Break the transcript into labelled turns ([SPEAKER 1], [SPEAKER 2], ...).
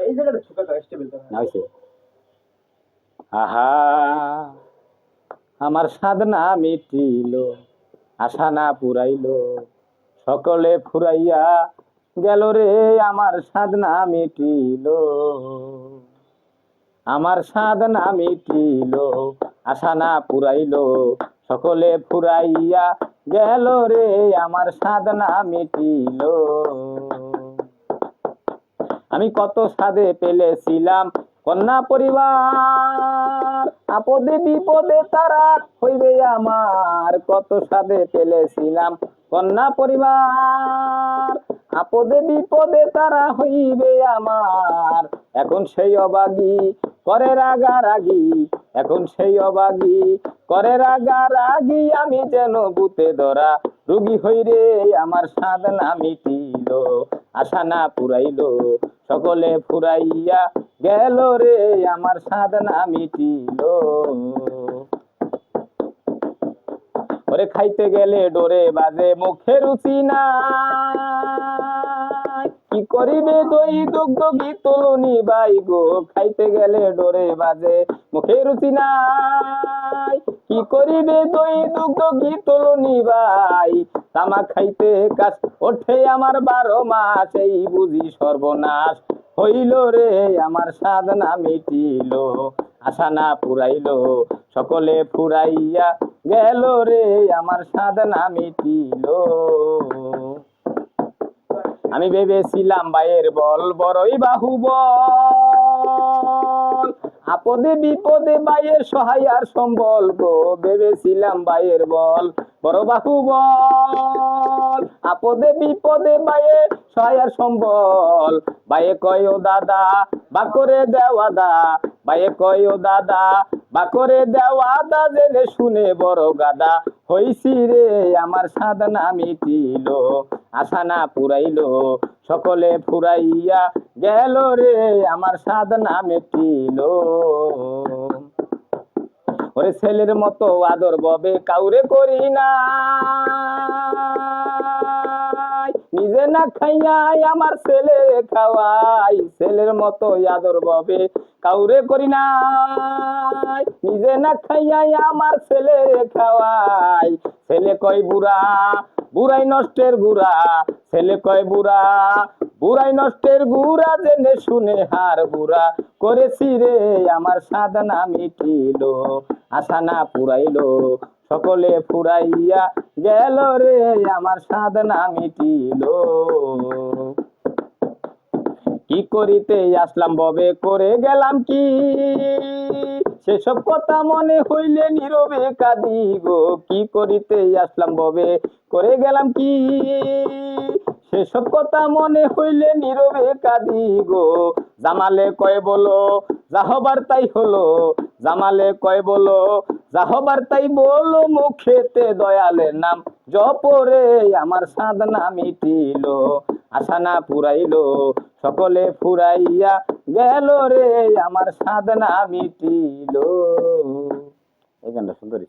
[SPEAKER 1] এই জায়গাটা ছোকা স্টেবল করে
[SPEAKER 2] না হইছে আহা আমার সাধনা মিটিল আশা না পুরাইল সকলে ফুরাইয়া গেল রে আমার সাধনা মিটিল আমার সাধনা মিটিল আশা না পুরাইল সকলে ফুরাইয়া গেল রে আমার সাধনা মিটিল আমি কত সাধে পেলেছিলাম কন্যা পরিবার আপদে বিপদে তারা হইবে আমার কত সাধে পেলেছিলাম কন্যা পরিবার আপদে বিপদে তারা হইবে আমার এখন সেই অবাগী করে রাগারাগি এখন সেই অবাগী করে রাগারাগি আমি যেন ভূতে ধরা রোগী হই রে আমার সাধনা মিটিল আশা না পুরাইল সকলে ফুরাইয়া গেল রে আমার সাধনা মিটিল ওরে খাইতে গেলে ডোরে বাজে মুখে রুচি নাই কি করিবে দই দুগ্ধ ঘি তলুনি বাই গো খাইতে গেলে ডোরে বাজে মুখে রুচি নাই কি করিবে দই দুগ্ধ ঘি তলুনি বাই তামাক খাইতে কাজ ওঠে আমার 12 মাস এই বুঝি সর্বনাশ হইল রে আমার সাধনা মিটিল আশা না পুরাইল সকলে ফুরাইয়া গেল রে আমার সাধনা মিটিল আমি ভেবেছিলাম বাইয়ের বল বড়ই বাহুবল আপদে বিপদে বাইয়ের সহায় আর সম্বল গো ভেবেছিলাম বাইয়ের বল বড় বাহুবল আপদে বিপদে বাইয়ের সহায় আর সম্বল বাইয়ে কয় ও দাদা বা করে দেওয়া দা বাইয়ে কয় ও দাদা বা করে দেওয়া দা জেনে শুনে বড় গাদা হইছি রে আমার সাধনা মিটিল আশা না পুরাইল সকলে ফুরাইয়া গেল রে আমার সাধনা মিটিল ওরে ছেলের মতো আদর ববে কাউরে করি না নিজে না খাইয়াই আমার ছেলে খাওয়াই ছেলের মতো আদর ববে কাউরে করি না নিজে না খাইয়াই আমার ছেলে খাওয়াই ছেলে কয় বুড়া বুড়াই নষ্টের গুড়া ছেলে কয় বুড়া বুড়াই নষ্টের গুড়া জেনে শুনে হার বুড়া করেছি রে আমার সাধনা মিটিল আশা না পুরাইল সকলে ফুরাইয়া গেল রে আমার সাধনা মিটিল কি করিতে আসলাম ববে করে গেলাম কি সেসব কথা মনে হইলে নীরবে কাঁদি গো কি করিতে আসলাম ববে করে গেলাম কি সেসব কথা মনে হইলে নীরবে কাঁদি গো জামালে কয় বলো যা হবার তাই হলো জামালে কয় বলো যা হবার তাই বলো মুখেতে দয়ালের নাম জপরে আমার সাধনা মিটিল আশা না পুরাইল সকলে ফুরাইয়া গেল রে আমার সাধনা মিটিল এই গানটা সুন্দরী।